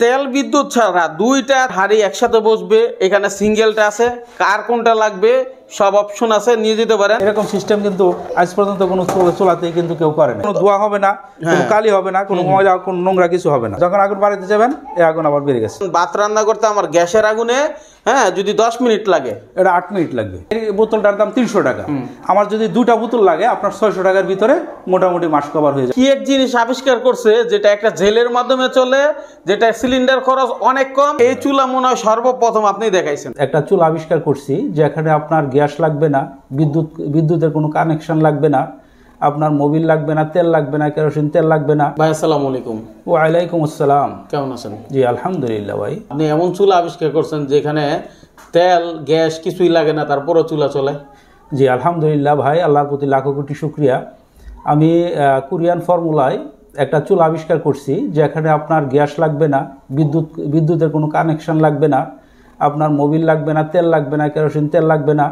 তেল বিদ্যুৎ ছাড়া দুইটা হাড়ি একসাথে বসবে, এখানে সিঙ্গেলটা আছে, কার কোনটা লাগবে সব অপশন আছে, নিয়ে যেতে পারেন। এরকম সিস্টেম কিন্তু আজ পর্যন্ত কোনো চুলাতে কিন্তু কেউ করে না। কোনো ধোয়া হবে না, কোনো কালি হবে না, কোনো ময়লা, কোনো নোংরা কিছু হবে না। যখন আগুন বাড়িতে যাবেন এই আগুন আবার বেড়ে গেছে। ভাত রান্না করতে আমার গ্যাসের আগুনে যদি 10 মিনিট লাগে, এটা 8 মিনিট লাগবে। এই বোতলটার দাম 300 টাকা। আমার যদি 2টা বোতল লাগে আপনার 600 টাকার ভিতরে মোটামুটি মাস কভার হয়ে যায়। কি এক জিনিস আবিষ্কার করছে যেটা একটা জেলের মাধ্যমে চলে, যেটা সিলিন্ডার খরচ অনেক কম। এই চুলা মনে হয় সর্বপ্রথম আপনি দেখাইছেন। একটা চুলা আবিষ্কার করছি যেখানে আপনার গ্যাস লাগবে না, বিদ্যুতের কোনো কানেকশন লাগবে না, আপনার মোবিল লাগবে না, তেল লাগবে না, কেরোসিন তেল লাগবে না। ভাই আসসালামু আলাইকুম। ওয়ালাইকুম আসসালাম। কেমন আছেন? জি আলহামদুলিল্লাহ ভাই। আপনি এমন চুলা আবিষ্কার করছেন যেখানে তেল গ্যাস কিছুই লাগে না, তারপরও চুলা চলে। জি আলহামদুলিল্লাহ ভাই, আল্লাহর প্রতি লাখো কোটি শুকরিয়া। আমি কোরিয়ান ফর্মুলায় একটা চুলা আবিষ্কার করছি যেখানে আপনার গ্যাস লাগবে না, বিদ্যুতের কোনো কানেকশন লাগবে না, আপনার মোবিল লাগবে না, তেল লাগবে না, কেরোসিন তেল লাগবে না,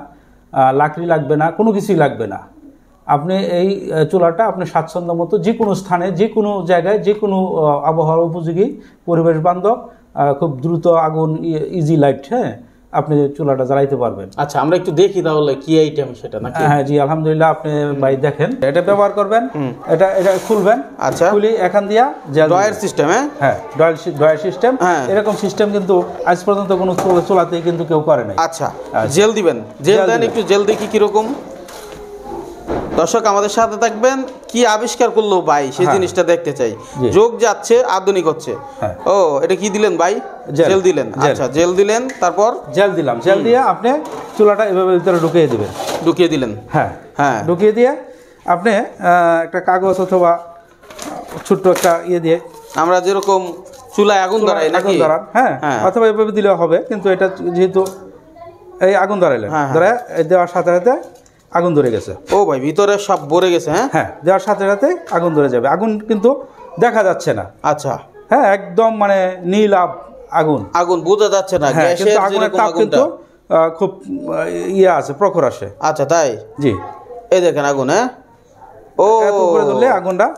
লাকড়ি লাগবে না, কোনো কিছুই লাগবে না। আপনি এই চুলাটা আপনি স্বাচ্ছন্দ্য মতো যে কোনো স্থানে, যে কোনো জায়গায়, যে কোনো আবহাওয়ার উপযোগী, পরিবেশ বান্ধব, খুব দ্রুত আগুন, ইজি লাইট, আপনি চুলাটা জ্বালাইতে পারবেন। আচ্ছা, আমরা একটু দেখি তাহলে কি আইটেম সেটা নাকি। হ্যাঁ জি আলহামদুলিল্লাহ, আপনি ভাই দেখেন এটা ব্যবহার করবেন। এটা খুলবেন। আচ্ছা, খুলি এখান দিয়া ড্রয়ার সিস্টেম। হ্যাঁ ড্রয়ার সিস্টেম। এরকম সিস্টেম কিন্তু আজ পর্যন্ত কোনো চুলাতে কিন্তু কেউ করে নাই। আচ্ছা, জেল দিবেন, জেল দেন, একটু জেল দেখি কিরকম। দর্শক আমাদের সাথে থাকবেন, কি আবিষ্কার করলো ভাই সেই জিনিসটা দেখতে চাই। যোগ যাচ্ছে, আধুনিক হচ্ছে। ও এটা কি দিলেন ভাই? জেল দিলেন। আচ্ছা জেল দিলেন, তারপর জেল দিলাম। জেল দিয়ে আপনি চুলাটা এভাবে ভিতরে ঢুকিয়ে দিবেন। ঢুকিয়ে দিলেন। হ্যাঁ হ্যাঁ, ঢুকিয়ে দিয়ে আপনি একটা কাগজ অথবা ছোট্ট একটা ইয়ে দিয়ে, আমরা যেরকম চুলায় আগুন ধরাই নাকি, হ্যাঁ অথবা এভাবে দিলেও হবে, কিন্তু এটা যেহেতু এই আগুন ধরাইলেন, ধরে দেওয়ার সাথে সাথে আগুন ধরে গেছে। ও ভাই, ভিতরে সব ভরে গেছে। হ্যাঁ দেওয়ার সাথে সাথে আগুন ধরে যাবে। আগুন কিন্তু দেখা যাচ্ছে না। আচ্ছা, হ্যাঁ একদম মানে নীল আগুন, আগুন বোঝা যাচ্ছে না। কিন্তু আগুনের তাপ কিন্তু খুব ইয়ে আছে, প্রখর আসে। আচ্ছা তাই? জি, এই দেখেন আগুন। ও উপরে ধরলে আগুনটা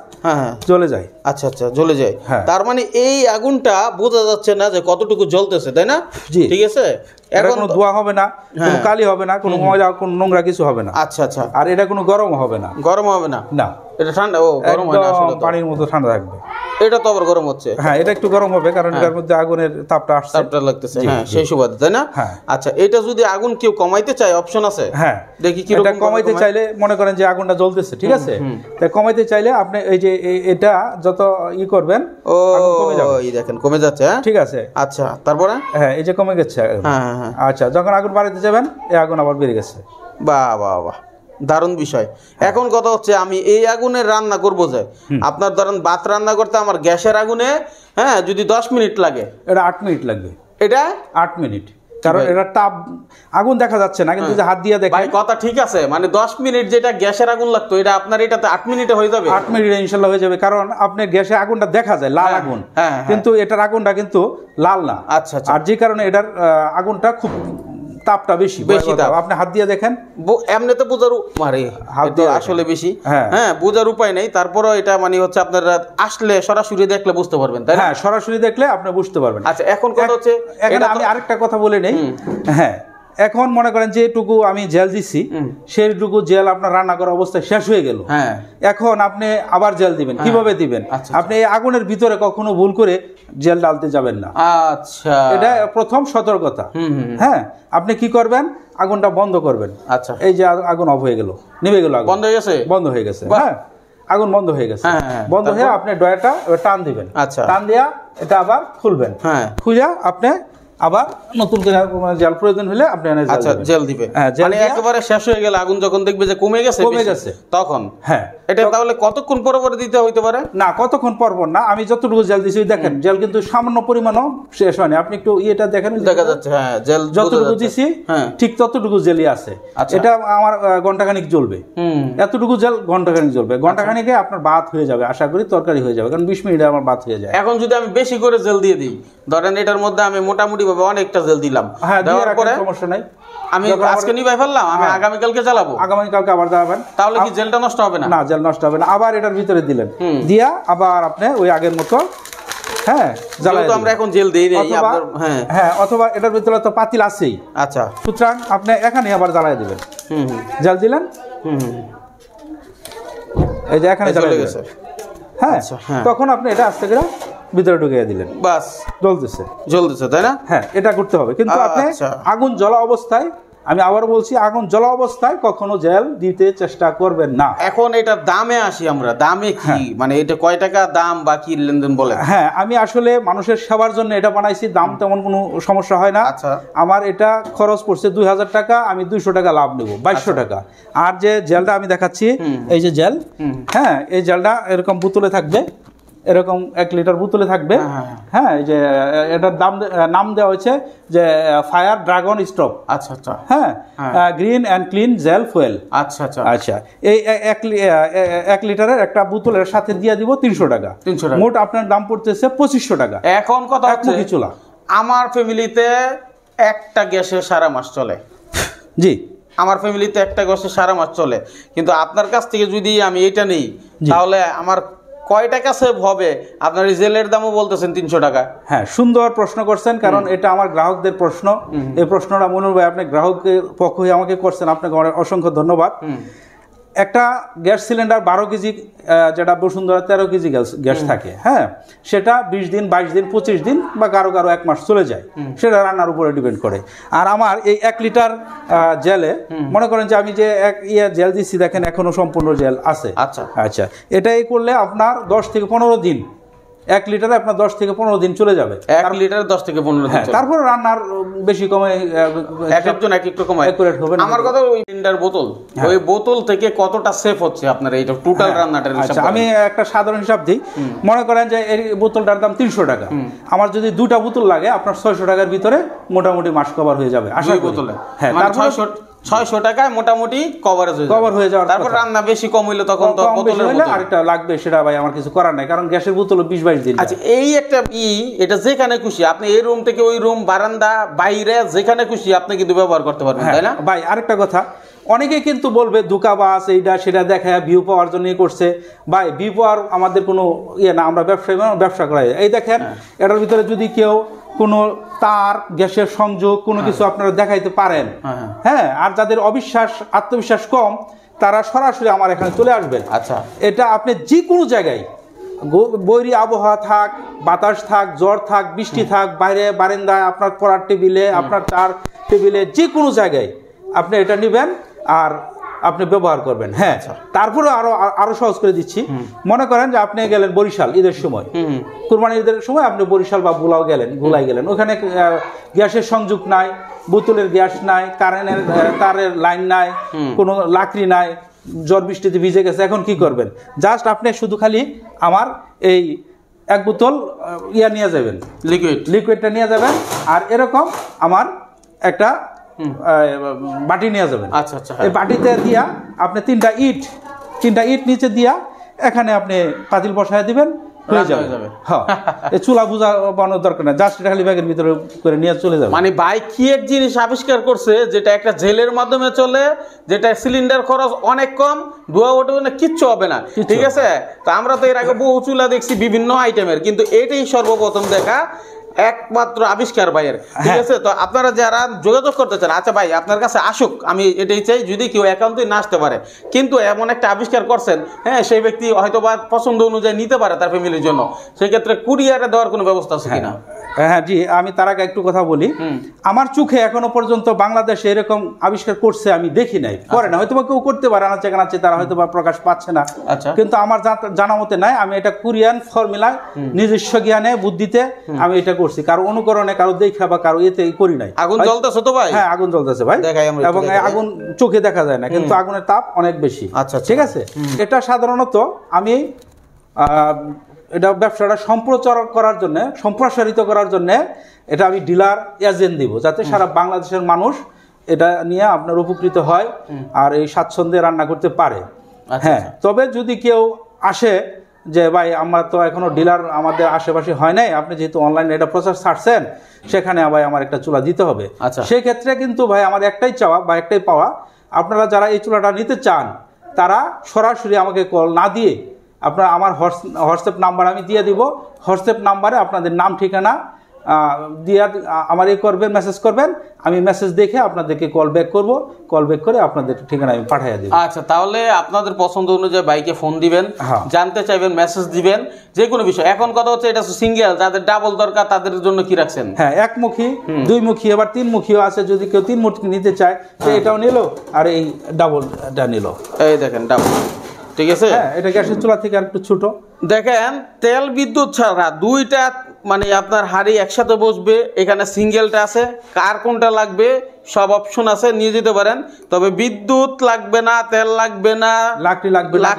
জ্বলে যায়। আচ্ছা আচ্ছা, জ্বলে যায়। তার মানে এই আগুনটা বোঝা যাচ্ছে না যে কতটুকু জ্বলতেছে, তাই না? জি ঠিক আছে। এখন কোনো ধোয়া হবে না, কোনো কালি হবে না, কোনো ময়লা, কোনো নোংরা কিছু হবে না। আচ্ছা আচ্ছা। আর এটা কোনো গরম হবে না। গরম হবে না? না, এটা ঠান্ডা। ও গরম হয় না আসলে, পানির মতো ঠান্ডা থাকবে। এটা তো আবার গরম হচ্ছে। হ্যাঁ এটা একটু গরম হবে কারণ এটার মধ্যে আগুনের তাপটা আসছে, তাপটা লাগতেছে। হ্যাঁ সেই সুবাদে, তাই না? আচ্ছা, এটা যদি আগুন কেউ কমাইতে চায় অপশন আছে? হ্যাঁ দেখি কি রকম কমাইতে চাইলে, মনে করেন যে আগুনটা জ্বলতেছে, ঠিক আছে, তাই কমাইতে চাইলে আপনি এই যে এটা যত ই করবেন, ও এই দেখেন কমে যাচ্ছে। ঠিক আছে। আচ্ছা তারপরে? হ্যাঁ এই যে কমে গেছে। আচ্ছা, যখন আগুন বাড়িতে যাবেন এই আগুন আবার বেড়ে গেছে। বাহ বাহ বাহ, দারুণ বিষয়। এখন কথা হচ্ছে, আমি এই আগুনে রান্না করবো যে, আপনার ধরেন ভাত রান্না করতে আমার গ্যাসের আগুনে যদি 10 মিনিট লাগে, এটা 8 মিনিট লাগবে। এটা 8 মিনিট, কারণ এটা তাপ, আগুন দেখা যাচ্ছে না, কিন্তু যে হাত দিয়ে দেখেন। ভাই কথা ঠিক আছে, মানে 10 মিনিট যেটা গ্যাসের আগুন লাগতো, এটা আপনার এটাতে 8 মিনিটে হয়ে যাবে। 8 মিনিটে ইনশাআল্লাহ হয়ে যাবে, কারণ আপনি গ্যাসে আগুনটা দেখা যায় লাল আগুন, কিন্তু এটার আগুনটা কিন্তু লাল না। আচ্ছা আচ্ছা। আর যে কারণে এটার আগুনটা খুব তাপটা বেশি তাপ। আপনি হাত দিয়ে দেখেন, এমনিতে বোঝার আসলে বেশি বোঝার উপায় নেই। তারপরও এটা মানে হচ্ছে আপনারা আসলে সরাসরি দেখলে বুঝতে পারবেন, তাই না? হ্যাঁ সরাসরি দেখলে আপনি বুঝতে পারবেন। আচ্ছা, এখন কথা হচ্ছে, আমি আরেকটা কথা বলে নেই। হ্যাঁ এখন মনে করেন যেটুকু আমি জেল দিচ্ছি, সেইটুকু জেল আপনার রান্না করার অবস্থায় শেষ হয়ে গেল। এখন আপনি আবার জেল দিবেন, কিভাবে দিবেন? আপনি এই আগুনের ভিতরে কখনো ভুল করে জেল ডালতে যাবেন না। আচ্ছা, এটা প্রথম সতর্কতা। হ্যাঁ, আপনি কি করবেন, আগুনটা বন্ধ করবেন। আচ্ছা, এই যে আগুন অফ হয়ে গেল, নিভে গেল, বন্ধ হয়ে গেছে, বন্ধ হয়ে গেছে। হ্যাঁ আগুন বন্ধ হয়ে গেছে। বন্ধ হয়ে আপনি ডয়ারটা টান দিবেন। আচ্ছা, টান দিয়া এটা আবার খুলবেন। খুলে আপনি আবার নতুন করে জেল প্রয়োজন হলে আপনি জেল দিবেন। মানে একেবারে শেষ হয়ে গেলে আগুন যখন দেখবে যে কমে গেছে তখন। হ্যাঁ, এটা তাহলে কতক্ষণ পর পর দিতে হইতে পারে? না, কতক্ষণ পর পর না, আমি যতটুকু জেল দিছি দেখেন, জেল কিন্তু সামান্য পরিমাণও শেষ হয়নি। আপনি একটু ইয়েটা দেখেন, দেখা যাচ্ছে। হ্যাঁ, জেল যতটুকু দিছি ঠিক ততটুকু জেলই আছে। এটা আমার ঘন্টাখানিক জ্বলবে, এতটুকু জেল ঘন্টাখানিক জ্বলবে। ঘন্টাখানিকে আপনার ভাত হয়ে যাবে, আশা করি তরকারি হয়ে যাবে, কারণ 20 মিনিটে আমার ভাত হয়ে যায়। এখন যদি আমি বেশি করে জেল দিয়ে দিই, ধরেন এটার মধ্যে আমি মোটামুটি ভাবে অনেকটা জেল দিলাম, দেওয়ার পরে সমস্যা নাই, আমি আজকে নিভাই ফেললাম, আমি আগামীকালকে জ্বালাবো, আগামীকালকে আবার জ্বালাবেন, তাহলে কি জেলটা নষ্ট হবে না? না, জেল নষ্ট হবে না। আবার এটার ভিতরে দিলেন, দিয়া আবার আপনি ওই আগের মতো হ্যাঁ জ্বালায় যেহেতু আমরা এখন জেল দেই নাই আপনার হ্যাঁ হ্যাঁ, অথবা এটার ভিতরে তো পাতিল আছেই। আচ্ছা, সুতরাং আপনি এখানে আবার জ্বালায় দিবেন। জাল দিলেন, এই যে এখানে জ্বালায় গেছে। হ্যাঁ, তখন আপনি এটা আস্তে করে ভিতরে ঢুকিয়ে দিলেন, বাস জ্বলতেছে, তাই না? হ্যাঁ, এটা করতে হবে। কিন্তু আপনি আগুন জ্বলা অবস্থায়, আমি আবার বলছি, আগুন জ্বলা অবস্থায় কখনো জেল দিতে চেষ্টা করবেন না। এখন এটা দামে আসি আমরা, দামে কি মানে এটা কয় টাকা দাম বা কি লেনদেন বলে? হ্যাঁ, আমি আসলে মানুষের সেবার জন্য এটা বানাইছি, দাম তেমন কোনো সমস্যা হয় না। আমার এটা খরচ পড়ছে 2000 টাকা, আমি 200 টাকা লাভ নেব, 2200 টাকা। আর যে জেলটা আমি দেখাচ্ছি, এই যে জেল, হ্যাঁ, এই জেলটা এরকম বোতলে থাকবে, এরকম 1 লিটার বোতলে থাকবে। হ্যাঁ, এই যে এটার নাম দেওয়া হয়েছে যে ফায়ার ড্রাগন স্টোভ। আচ্ছা আচ্ছা, হ্যাঁ, green and clean gel fuel. আচ্ছা আচ্ছা আচ্ছা, এই 1 লিটারের একটা বোতলের সাথে দিয়ে দিব 300 টাকা। মোট আপনার দাম পড়তেছে 2500 টাকা। এখন কথা হচ্ছে চুলা আমার ফ্যামিলিতে একটা গ্যাসে সারা মাস চলে। জি, আমার ফ্যামিলিতে একটা গ্যাসে সারা মাস চলে, কিন্তু আপনার কাছ থেকে যদি আমি এটা নেই তাহলে আমার কয় টাকা সেভ হবে? আপনার এই জেলের দামও বলতেছেন 300 টাকা। হ্যাঁ, সুন্দর প্রশ্ন করছেন, কারণ এটা আমার গ্রাহকদের প্রশ্ন। এই প্রশ্নটা মনির ভাই আপনি গ্রাহকের পক্ষ হয়ে আমাকে করছেন, আপনাকে অসংখ্য ধন্যবাদ। একটা গ্যাস সিলিন্ডার 12 কেজি, যেটা বসুন্ধরা 13 কেজি গ্যাস থাকে, হ্যাঁ, সেটা 20 দিন, 22 দিন, 25 দিন বা কারো 1 মাস চলে যায়, সেটা রান্নার উপরে ডিপেন্ড করে। আর আমার এই 1 লিটার জেলে মনে করেন যে আমি যে জেল দিচ্ছি, দেখেন এখনো সম্পূর্ণ জেল আছে। আচ্ছা আচ্ছা, এটাই করলে আপনার 10 থেকে 15 দিন, 1 লিটারে আপনার 10 থেকে 15 দিন চলে যাবে। 1 লিটারে 10 থেকে 15 দিন। তারপর রান্নার বেশি কমে, একজন এক একটু কমে। আমার কথা ওই সিলিন্ডার বোতল, ওই বোতল থেকে কতটা সেফ হচ্ছে আপনার এইটা টোটাল রান্নাটার হিসাব? আচ্ছা, আমি একটা সাধারণ হিসাব দিই। মনে করেন যে এই বোতলটার দাম 300 টাকা, আমার যদি 2টা বোতল লাগে, আপনার 600 টাকার ভিতরে মোটামুটি মাস কভার হয়ে যাবে। আসলে বোতলে হ্যাঁ, তারপর 600 টাকায় মোটামুটি কভার হয়ে যাওয়ার। তারপর রান্না বেশি কম হইলে তখন তো বোতলের মধ্যে আরেকটা লাগবে, সেটা ভাই আমার কিছু করার নাই, কারণ গ্যাসের বোতল 20-22 দিন। আচ্ছা, এই একটা এটা যেখানে খুশি আপনি এই রুম থেকে ওই রুম, বারান্দা, বাইরে যেখানে খুশি আপনি কিন্তু ব্যবহার করতে পারবেন, তাই না ভাই? আরেকটা কথা, অনেকে কিন্তু বলবে ধোঁকাবাজ, এইটা সেটা দেখায় ভিউ পাওয়ার জন্য করছে। ভাই, ভিউ পাওয়ার আমাদের কোনো ইয়ে না, আমরা ব্যবসা করাই। এই দেখেন, এটার ভিতরে যদি কেউ কোনো তার, গ্যাসের সংযোগ, কোনো কিছু আপনারা দেখাইতে পারেন, হ্যাঁ, আর যাদের আত্মবিশ্বাস কম, তারা সরাসরি আমার এখানে চলে আসবেন। আচ্ছা, এটা আপনি যে কোনো জায়গায়, বৈরী আবহাওয়া থাক, বাতাস থাক, জ্বর থাক, বৃষ্টি থাক, বাইরে বারান্দায়, আপনার পড়ার টেবিলে, আপনার চার টেবিলে, যে কোনো জায়গায় আপনি এটা নেবেন আর আপনি ব্যবহার করবেন। হ্যাঁ, তারপরে আরো সহজ করে দিচ্ছি। মনে করেন যে আপনি গেলেন বরিশাল ঈদের সময়, কুরবানি ঈদের সময় আপনি বরিশাল বা ভোলাই গেলেন, ওখানে গ্যাসের সংযোগ নাই, বোতলের গ্যাস নাই, কারেন্টের তারের লাইন নাই, কোনো লাকড়ি নাই, ঝড় বৃষ্টিতে ভিজে গেছে। এখন কি করবেন? জাস্ট আপনি শুধু খালি আমার এই 1 বোতল নিয়ে যাবেন, লিকুইডটা নিয়ে যাবেন, আর এরকম আমার একটা বাটি নিয়ে যাবেন। আচ্ছা আচ্ছা, এই বাটিতে দিয়া আপনি 3টা ইট নিচে দিয়া এখানে আপনি পাতিল বসায় দিবেন, হয়ে যাবে। হ্যাঁ, এই চুলা বুঝা বানানোর দরকার না, জাস্ট এটা খালি ব্যাগের ভিতরে করে নিয়ে চলে যাবে। মানে ভাই কি এক জিনিস আবিষ্কার করছে, যেটা একটা জেলের মাধ্যমে চলে, যেটা সিলিন্ডার খরচ অনেক কম, ধোয়া ওঠে না, কিচ্ছু হবে না। ঠিক আছে, তো আমরা তো এর আগে বহু চুলা দেখছি বিভিন্ন আইটেমের, কিন্তু এটাই সর্বপ্রথম দেখা, একমাত্র আবিষ্কার ভাইয়ের। ঠিক আছে, তো আপনারা যারা যোগাযোগ করতে চান, আচ্ছা ভাই আপনার কাছে আসুক, আমি এটাই চাই, যদি কেউ একান্তই না আসতে পারে, কিন্তু এমন একটা আবিষ্কার করছেন, হ্যাঁ, সেই ব্যক্তি হয়তো বা পছন্দ অনুযায়ী নিতে পারে তার ফ্যামিলির জন্য, সেই ক্ষেত্রে কুরিয়ারে দেওয়ার কোনো ব্যবস্থা আছে কিনা? হ্যাঁ জি, আমি তার আগে একটু কথা বলি। আমার চোখে এখনো পর্যন্ত বাংলাদেশে এরকম আবিষ্কার করছে আমি দেখি নাই, করে না, হয়তো বা কেউ করতে পারে, আনাচ্ছে তারা হয়তো বা প্রকাশ পাচ্ছে না, কিন্তু আমার জানা মতে নাই। আমি এটা কোরিয়ান ফর্মুলায় নিজস্ব জ্ঞানে বুদ্ধিতে আমি এটা করছি, কারো অনুকরণে, কারো দেখা বা কারো এতে করি নাই। আগুন জ্বলতেছে তো ভাই? হ্যাঁ, আগুন জ্বলতেছে ভাই, এবং আগুন চোখে দেখা যায় না, কিন্তু আগুনের তাপ অনেক বেশি। আচ্ছা, ঠিক আছে। এটা সাধারণত আমি এটা ব্যবসাটা সম্প্রসারিত করার জন্য এটা আমি ডিলার এজেন্ট দিব, যাতে সারা বাংলাদেশের মানুষ এটা নিয়ে আপনার উপকৃত হয় আর এই স্বাচ্ছন্দ্যে রান্না করতে পারে। হ্যাঁ, তবে যদি কেউ আসে যে ভাই আমার তো এখনো ডিলার আমাদের আশেপাশে হয় নাই, আপনি যেহেতু অনলাইনে এটা প্রচার ছাড়ছেন, সেখানে ভাই আমার একটা চুলা দিতে হবে, সেই ক্ষেত্রে কিন্তু ভাই আমার একটাই চাওয়া বা একটাই পাওয়া, আপনারা যারা এই চুলাটা নিতে চান, তারা সরাসরি আমাকে কল না দিয়ে আপনার আমার হোয়াটসঅ্যাপ নাম্বার আমি দিয়ে দিব। হোয়াটসঅ্যাপ নাম্বারে আপনাদের নাম ঠিকানা দিয়ে আমার করবেন, মেসেজ করবেন, আমি মেসেজ দেখে আপনাদেরকে কল ব্যাক করবো, কল ব্যাক করে আপনাদের ঠিকানা আমি পাঠিয়ে দেবো। আচ্ছা, তাহলে আপনাদের পছন্দ অনুযায়ী বাইকে ফোন দিবেন, জানতে চাইবেন, মেসেজ দিবেন, যে কোনো বিষয়। এখন কথা হচ্ছে এটা সিঙ্গেল, যাদের ডাবল দরকার তাদের জন্য কি রাখছেন? হ্যাঁ, একমুখী, দুইমুখী, আবার তিনমুখীও আছে। যদি কেউ তিনমুখী নিতে চায় এটাও নিল আর এই ডাবলটা নিল। এই দেখেন ডাবল, ঠিক আছে। হ্যাঁ, এটা গ্যাসের চুলা থেকে আর একটু ছোট। দেখেন তেল বিদ্যুৎ ছাড়া দুইটা মানে আপনার হাড়ি একসাথে বসবে। এখানে সিঙ্গেলটা আছে, কার কোনটা লাগবে সব অপশন আছে, নিয়ে যেতে পারেন। তবে বিদ্যুৎ লাগবে না, তেল লাগবে না, লাকড়ি লাগবে না,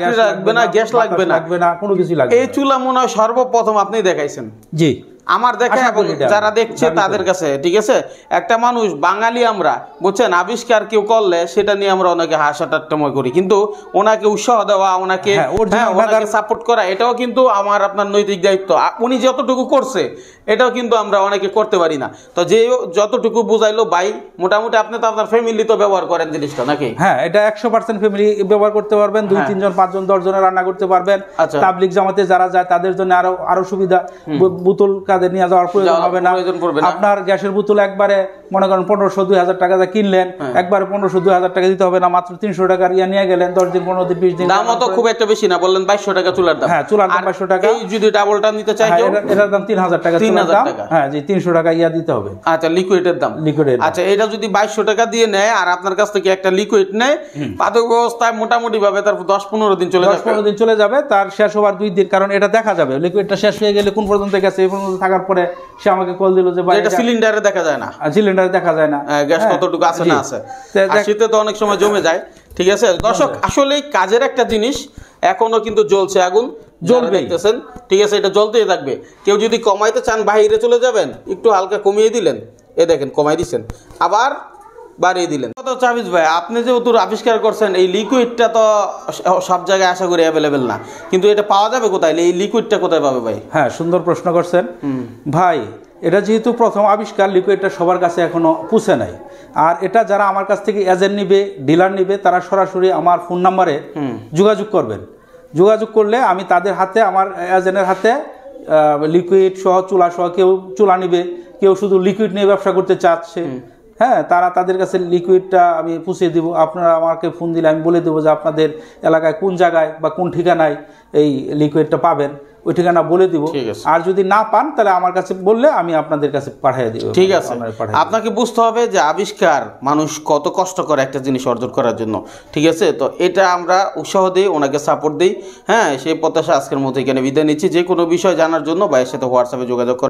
গ্যাস লাগবে না, কোনো কিছু লাগবে। এই চুলা মনে হয় সর্বপ্রথম আপনি দেখাইছেন। জি, আমার দেখা এবং যারা দেখছে তাদের কাছে, ঠিক আছে। একটা মানুষ বাঙালি আমরা, বুঝছেন, আবিষ্কার কেউ করলে সেটা নিয়ে আমরা অনেকে হাসাটাট্টাময় করি, কিন্তু ওনাকে উৎসাহ দেওয়া, ওনাকে সাপোর্ট করা, এটাও কিন্তু আমার আপনার নৈতিক দায়িত্ব। উনি যতটুকু করছে এটাও কিন্তু আমরা অনেকে করতে পারি না। তো যে যতটুকু বুঝাইলো ভাই, মোটামুটি আপনি তো আপনার ফ্যামিলি তো ব্যবহার করেন জিনিসটা নাকি? হ্যাঁ, এটা 100% ফ্যামিলি ব্যবহার করতে পারবেন। 2-3 জন, 5 জন, 10 জনের রান্না করতে পারবেন। তাবলিগ জামাতে যারা যায় তাদের জন্য আরো সুবিধা। বোতল কাদের নিয়ে যাওয়ার প্রয়োজন হবে না। আপনার গ্যাসের বোতল একবারে মনে করেন 1500-2000 টাকা দিয়ে কিনলেন, একবারে 1500-2000 টাকা দিতে হবে না, মাত্র 300 টাকার ইয়া নিয়ে গেলেন, 10 দিন, 15 দিন, 20 দিন। দামও তো খুব একটা বেশি না, বললেন 2200 টাকা চুলার দাম। হ্যাঁ, চুলার দাম 2200 টাকা। এই যদি ডাবলটা নিতে চাই কেউ, এটার দাম 3000 টাকা। 3000 টাকা। হ্যাঁ জি, 300 টাকা ইয়া দিতে হবে। আচ্ছা, লিকুইডের দাম। আচ্ছা, এটা যদি 2200 টাকা দিয়ে নেয় আর আপনার কাছ থেকে একটা লিকুইড নেয়, পাতক ব্যবস্থায় মোটামুটি ভাবে তার 10-15 দিন চলে যাবে। 10-15 দিন চলে যাবে, তার শেষ হওয়ার 2 দিন। কারণ এটা দেখা যাবে লিকুইডটা শেষ হয়ে গেলে কোন পর্যন্ত গেছে। এই পর্যন্ত থাকার পরে সে আমাকে কল দিল যে ভাই, এটা সিলিন্ডারে দেখা যায় না, সিলিন্ডারে দেখা যায় না গ্যাস কতটুকু আছে না আছে। শীতে তো অনেক সময় জমে যায়, ঠিক আছে। দর্শক, আসলে কাজের একটা জিনিস, এখনো কিন্তু জ্বলছে আগুন, জ্বলবে, দেখতেছেন, ঠিক আছে। এটা জ্বলতেই থাকবে। কেউ যদি কমাইতে চান বাইরে চলে যাবেন, একটু হালকা কমিয়ে দিলেন, এ দেখেন কমাই দিচ্ছেন, আবার বাড়িয়ে দিলেন। তো চাবিজ ভাই, আপনি যেহেতু আবিষ্কার করছেন, এই লিকুইডটা তো সব জায়গায় আশা করি অ্যাভেলেবেল না, কিন্তু এটা পাওয়া যাবে কোথায়? এই লিকুইডটা কোথায় পাবে ভাই? হ্যাঁ, সুন্দর প্রশ্ন করছেন ভাই। এটা যেহেতু প্রথম আবিষ্কার, লিকুইডটা সবার কাছে এখনো পৌঁছে নাই। আর এটা যারা আমার কাছ থেকে এজেন্ট নিবে, ডিলার নিবে, তারা সরাসরি আমার ফোন নাম্বারে যোগাযোগ করবেন। যোগাযোগ করলে আমি তাদের হাতে, আমার এজেন্টের হাতে লিকুইড সহ, চুলা সহ, কেউ চুলা নিবে, কেউ শুধু লিকুইড নিয়ে ব্যবসা করতে চাচ্ছে, হ্যাঁ, তাদের কাছে লিকুইডটা আমি পৌঁছে দিব। আপনারা আমাকে ফোন দিলে আমি বলে দেবো যে আপনাদের এলাকায় কোন জায়গায় বা কোন ঠিকানায় এই লিকুইডটা পাবেন, ওই ঠিকানা বলে দিব। আর যদি না পান তাহলে আমার কাছে বললে আমি আপনাদের কাছে পাঠিয়ে দিব। ঠিক আছে। আপনাকে বুঝতে হবে যে আবিষ্কার মানুষ কত কষ্ট করে একটা জিনিস অর্জন করার জন্য, ঠিক আছে। তো এটা আমরা উৎসাহ দিই, ওনাকে সাপোর্ট দিই। হ্যাঁ, সেই প্রত্যাশা আজকের মতো এখানে বিদায় নিচ্ছি। যে কোনো বিষয় জানার জন্য ভাইয়ের সাথে হোয়াটসঅ্যাপে যোগাযোগ